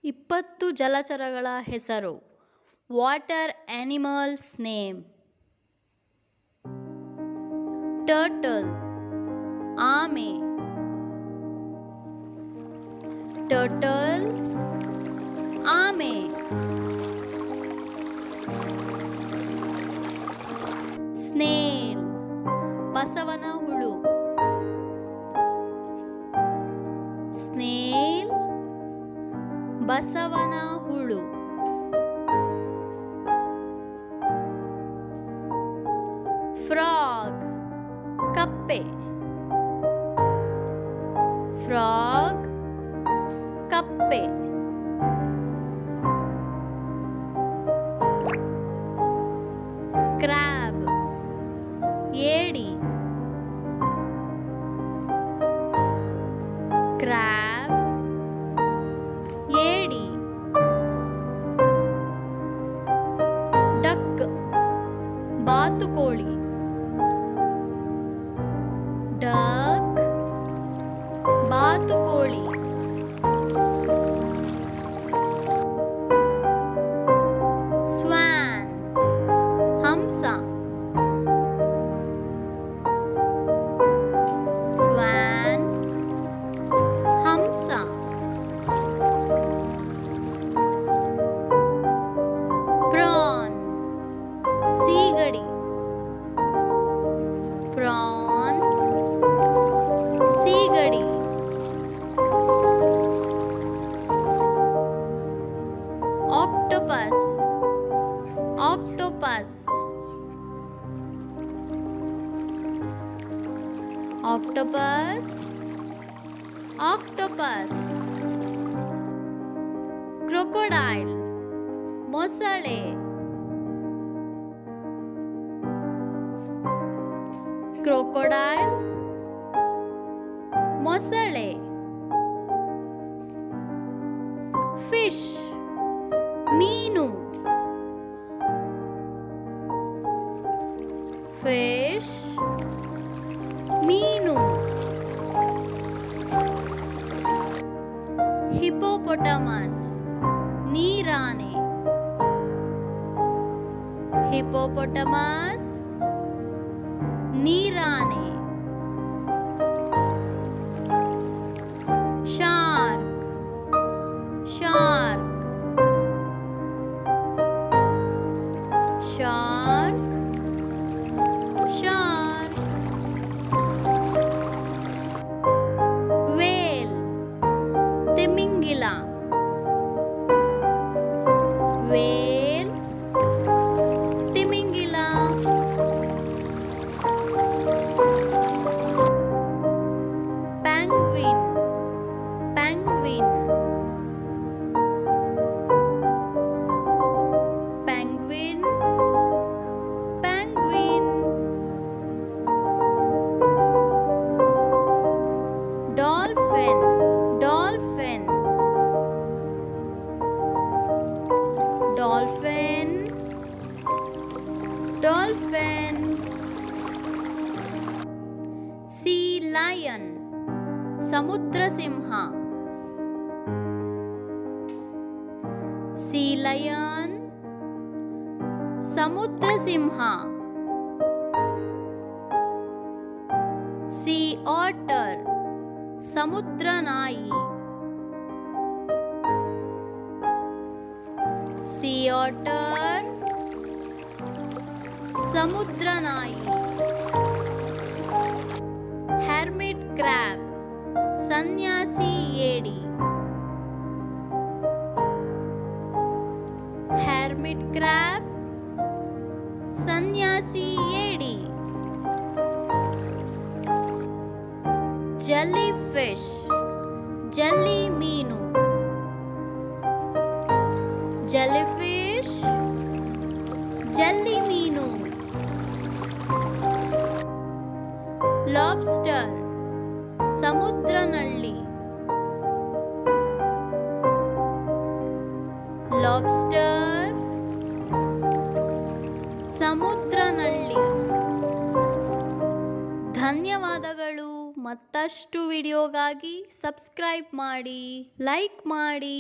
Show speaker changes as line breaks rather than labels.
20 ಜಲಚರಗಳ ಹೆಸರು. Water animals name. Turtle, ಆಮೆ. Turtle, ಆಮೆ. ಸ್ನೇಲ್, ಬಸವನ ಹುಳು. ಸ್ನೇಲ್, ಬಸವನ ಹುಳು. ಫ್ರಾಗ್, ಕಪ್ಪೆ. ಫ್ರಾಗ್, ಕಪ್ಪೆ. ಕ್ರ್ಯಾಬ್, ಏಡಿ. ಕ್ರ್ಯಾಬ್, ಏಡಿ. ಡಕ್, ಬಾತುಕೋಳಿ. ಡಕ್, ಬಾತುಕೋಳಿ. ಸ್ವಾನ್, ಹಂಸ. ಸ್ವಾನ್, ಹಂಸ. ಪ್ರಾನ್, ಸೀಗಡಿ. ಪ್ರಾನ್, ಸೀಗಡಿ. Octopus, octopus. Octopus, octopus. Crocodile, ಮೊಸಳೆ. ಕ್ರೊಕೊಡೈಲ್, ಮೊಸಳೆ. ಫಿಶ್, ಮೀನು. ಫಿಶ್, ಮೀನು. ಹಿಪೋಪೊಟಮಸ್, ನೀರಾನೆ. ಹಿಪೋಪೊಟಮಸ್, ನೀರಾನೆ. Shark, shark. Shark, shark. Whale, ತಿಮಿಂಗಿಲ. ವೇಲ್, ತಿಮಿಂಗಿಲ. Penguin, penguin. Penguin, penguin. Dolphin, dolphin. Dolphin, dolphin. Sea lion, ಸಮುದ್ರ ಸಿಂಹ. ಸೀ ಲಯನ್, ಸಮುದ್ರ ಸಿಂಹ. ಸೀ ಆಟರ್, ಸಮುದ್ರ ನಾಯಿ. ಸೀ ಆಟರ್, ಸಮುದ್ರ ನಾಯಿ. ಹೆರ್ಮಿಟ್ ಕ್ರ್ಯಾಬ್, ಸನ್ಯಾಸಿ ಏಡಿ. ಹೆರ್ಮಿಟ್ ಕ್ರ್ಯಾಬ್, ಸನ್ಯಾಸಿ ಏಡಿ. ಜೆಲ್ಲಿ ಫಿಶ್, ಜೆಲ್ಲಿ ಮೀನು. ಜೆಲ್ಲಿ ಫಿಶ್, ಜೆಲ್ಲಿ ಮೀನು. ಲಾಬ್ಸ್ಟರ್, ಸಮುದ್ರ ನಳ್ಳಿ. ಲಾಬ್ಸ್ಟರ್, ಸಮುದ್ರ ನಳ್ಳಿ. ಧನ್ಯವಾದಗಳು. ಮತ್ತಷ್ಟು ವಿಡಿಯೋಗಾಗಿ ಸಬ್ಸ್ಕ್ರೈಬ್ ಮಾಡಿ, ಲೈಕ್ ಮಾಡಿ.